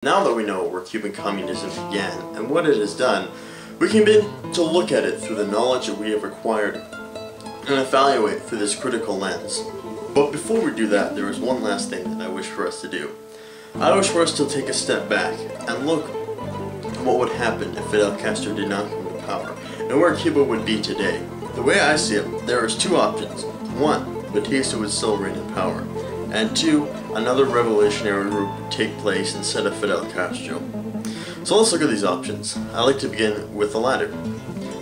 Now that we know where Cuban Communism began and what it has done, we can begin to look at it through the knowledge that we have acquired and evaluate through this critical lens. But before we do that, there is one last thing that I wish for us to do. I wish for us to take a step back and look at what would happen if Fidel Castro did not come to power and where Cuba would be today. The way I see it, there is two options. One, Batista would still reign in power. And two, another revolutionary group would take place instead of Fidel Castro. So let's look at these options. I like to begin with the latter.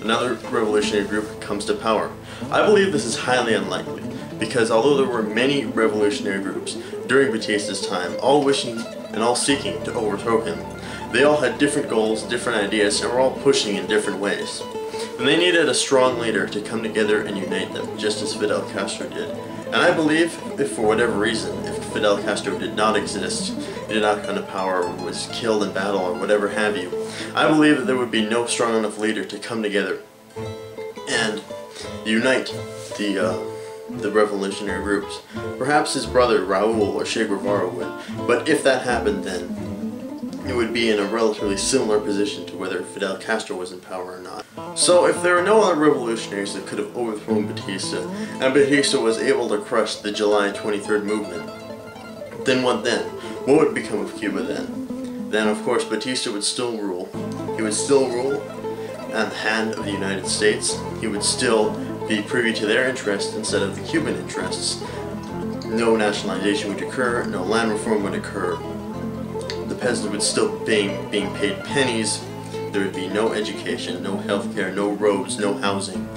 Another revolutionary group comes to power. I believe this is highly unlikely, because although there were many revolutionary groups during Batista's time, all wishing and all seeking to overthrow him, they all had different goals, different ideas, and were all pushing in different ways. And they needed a strong leader to come together and unite them, just as Fidel Castro did. And I believe, if for whatever reason, if Fidel Castro did not exist, he did not come to power, or was killed in battle, or whatever have you, I believe that there would be no strong enough leader to come together and unite the revolutionary groups. Perhaps his brother Raul or Che Guevara would, but if that happened, then it would be in a relatively similar position to whether Fidel Castro was in power or not. So if there are no other revolutionaries that could have overthrown Batista, and Batista was able to crush the July 23rd movement, then what then? What would become of Cuba then? Then of course Batista would still rule. He would still rule at the hand of the United States. He would still be privy to their interests instead of the Cuban interests. No nationalization would occur, no land reform would occur. The peasants would still be being paid pennies. There would be no education, no healthcare, no roads, no housing.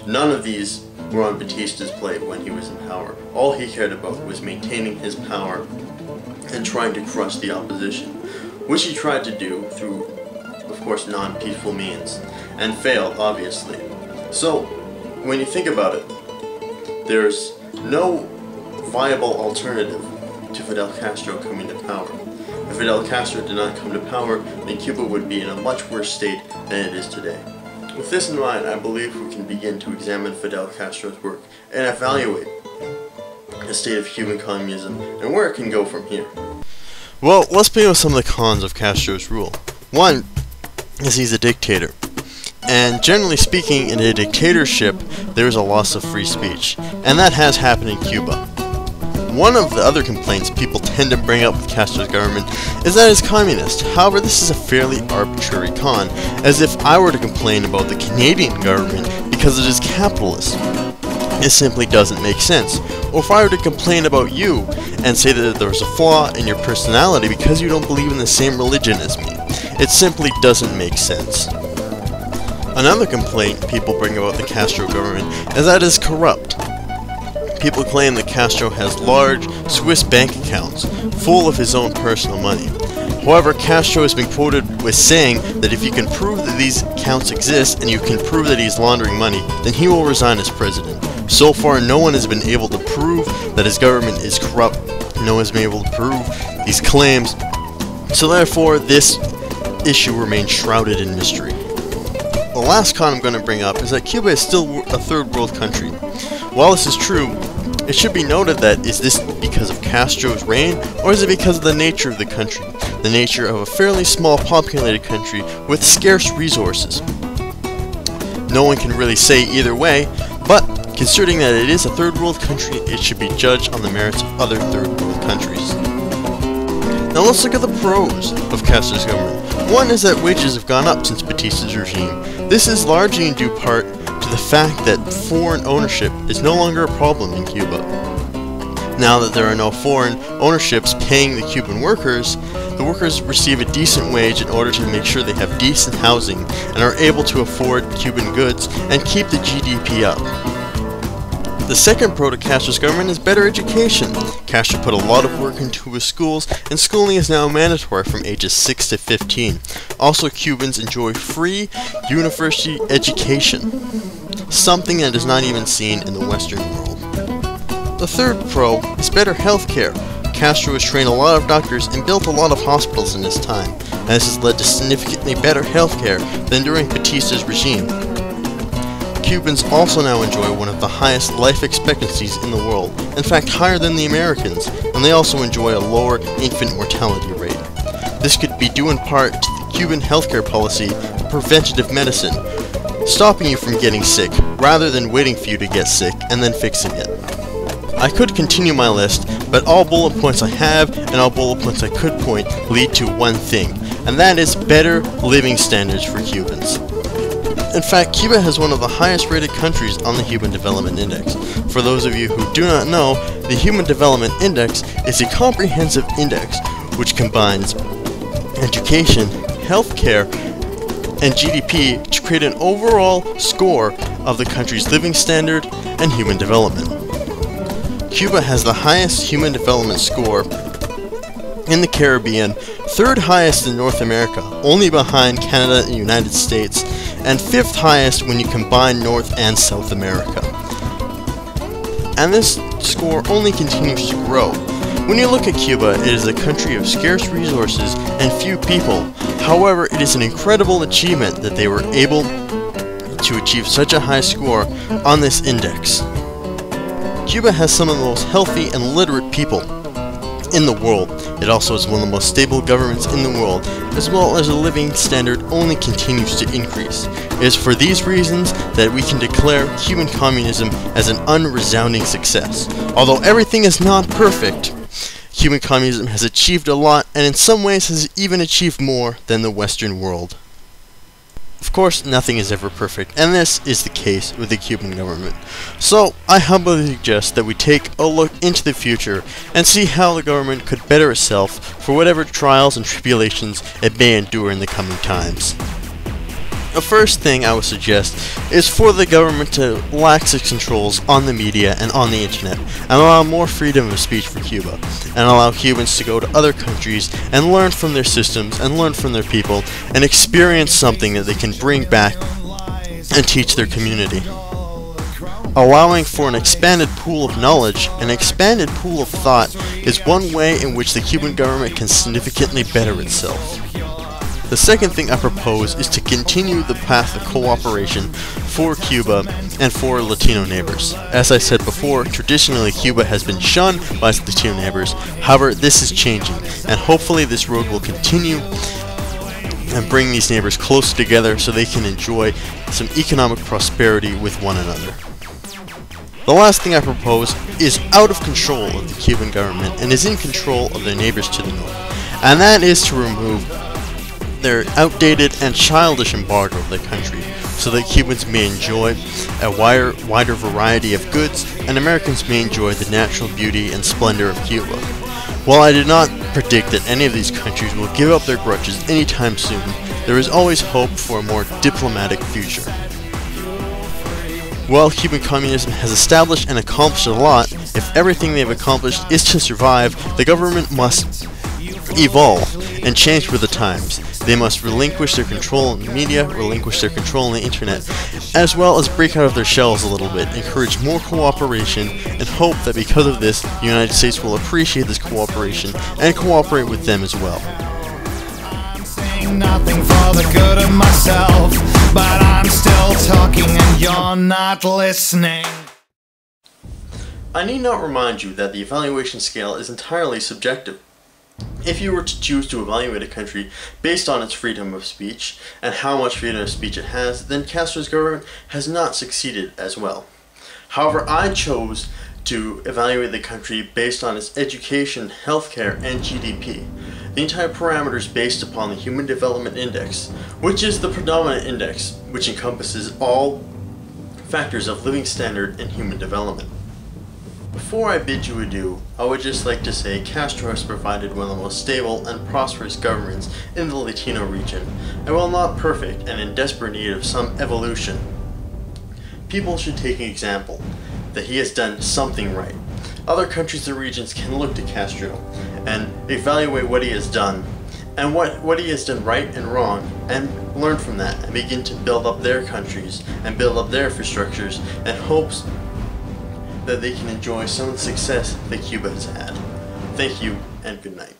None of these were on Batista's plate when he was in power. All he cared about was maintaining his power and trying to crush the opposition, which he tried to do through, of course, non-peaceful means, and failed, obviously. So, when you think about it, there's no viable alternative to Fidel Castro coming to power. If Fidel Castro did not come to power, then Cuba would be in a much worse state than it is today. With this in mind, I believe we can begin to examine Fidel Castro's work and evaluate the state of Cuban communism and where it can go from here. Well, let's begin with some of the cons of Castro's rule. One is he's a dictator. And generally speaking, in a dictatorship, there is a loss of free speech. And that has happened in Cuba. One of the other complaints people tend to bring up with Castro's government is that it's communist. However, this is a fairly arbitrary con, as if I were to complain about the Canadian government because it is capitalist. It simply doesn't make sense. Or if I were to complain about you and say that there's a flaw in your personality because you don't believe in the same religion as me, it simply doesn't make sense. Another complaint people bring about the Castro government is that it is corrupt. People claim that Castro has large Swiss bank accounts full of his own personal money. However, Castro has been quoted with saying that if you can prove that these accounts exist and you can prove that he's laundering money, then he will resign as president. So far, no one has been able to prove that his government is corrupt. No one has been able to prove these claims. So therefore, this issue remains shrouded in mystery. The last con I'm going to bring up is that Cuba is still a third world country. While this is true, it should be noted that is this because of Castro's reign, or is it because of the nature of the country? The nature of a fairly small populated country with scarce resources. No one can really say either way, but considering that it is a third world country, it should be judged on the merits of other third world countries. Now let's look at the pros of Castro's government. One is that wages have gone up since Batista's regime. This is largely in due part to the fact that foreign ownership is no longer a problem in Cuba. Now that there are no foreign ownerships paying the Cuban workers, the workers receive a decent wage in order to make sure they have decent housing and are able to afford Cuban goods and keep the GDP up. The second pro to Castro's government is better education. Castro put a lot of work into his schools, and schooling is now mandatory from ages 6 to 15. Also, Cubans enjoy free university education, something that is not even seen in the Western world. The third pro is better healthcare. Castro has trained a lot of doctors and built a lot of hospitals in his time, and this has led to significantly better healthcare than during Batista's regime. Cubans also now enjoy one of the highest life expectancies in the world, in fact higher than the Americans, and they also enjoy a lower infant mortality rate. This could be due in part to the Cuban healthcare policy of preventative medicine, stopping you from getting sick rather than waiting for you to get sick and then fixing it. I could continue my list, but all bullet points I have and all bullet points I could point lead to one thing, and that is better living standards for Cubans. In fact, Cuba has one of the highest rated countries on the Human Development Index. For those of you who do not know, the Human Development Index is a comprehensive index which combines education, healthcare, and GDP to create an overall score of the country's living standard and human development. Cuba has the highest human development score in the Caribbean, third highest in North America, only behind Canada and the United States, and fifth highest when you combine North and South America. And this score only continues to grow. When you look at Cuba, it is a country of scarce resources and few people. However, it is an incredible achievement that they were able to achieve such a high score on this index. Cuba has some of the most healthy and literate people in the world. It also has one of the most stable governments in the world, as well as a living standard only continues to increase. It is for these reasons that we can declare Cuban communism as an unresounding success. Although everything is not perfect, Cuban communism has achieved a lot, and in some ways has even achieved more than the Western world. Of course, nothing is ever perfect, and this is the case with the Cuban government. So, I humbly suggest that we take a look into the future and see how the government could better itself for whatever trials and tribulations it may endure in the coming times. The first thing I would suggest is for the government to lax its controls on the media and on the internet, and allow more freedom of speech for Cuba, and allow Cubans to go to other countries and learn from their systems and learn from their people and experience something that they can bring back and teach their community. Allowing for an expanded pool of knowledge, an expanded pool of thought, is one way in which the Cuban government can significantly better itself. The second thing I propose is to continue the path of cooperation for Cuba and for Latino neighbors. As I said before, traditionally Cuba has been shunned by its Latino neighbors. However, this is changing, and hopefully this road will continue and bring these neighbors closer together so they can enjoy some economic prosperity with one another. The last thing I propose is out of control of the Cuban government and is in control of their neighbors to the north, and that is to remove their outdated and childish embargo of the country so that Cubans may enjoy a wider variety of goods and Americans may enjoy the natural beauty and splendor of Cuba. While I do not predict that any of these countries will give up their grudges anytime soon, there is always hope for a more diplomatic future. While Cuban communism has established and accomplished a lot, if everything they have accomplished is to survive, the government must evolve and change with the times. They must relinquish their control on the media, relinquish their control on the internet, as well as break out of their shells a little bit, encourage more cooperation, and hope that because of this, the United States will appreciate this cooperation and cooperate with them as well. I'm saying nothing for the good of myself, but I'm still talking and you're not listening. I need not remind you that the evaluation scale is entirely subjective. If you were to choose to evaluate a country based on its freedom of speech and how much freedom of speech it has, then Castro's government has not succeeded as well. However, I chose to evaluate the country based on its education, healthcare, and GDP. The entire parameters based upon the Human Development Index, which is the predominant index which encompasses all factors of living standard and human development. Before I bid you adieu, I would just like to say Castro has provided one of the most stable and prosperous governments in the Latino region, and while not perfect and in desperate need of some evolution, people should take an example that he has done something right. Other countries and regions can look to Castro and evaluate what he has done and what he has done right and wrong, and learn from that and begin to build up their countries and build up their infrastructures in hopes that they can enjoy some of the success that Cuba has had. Thank you, and good night.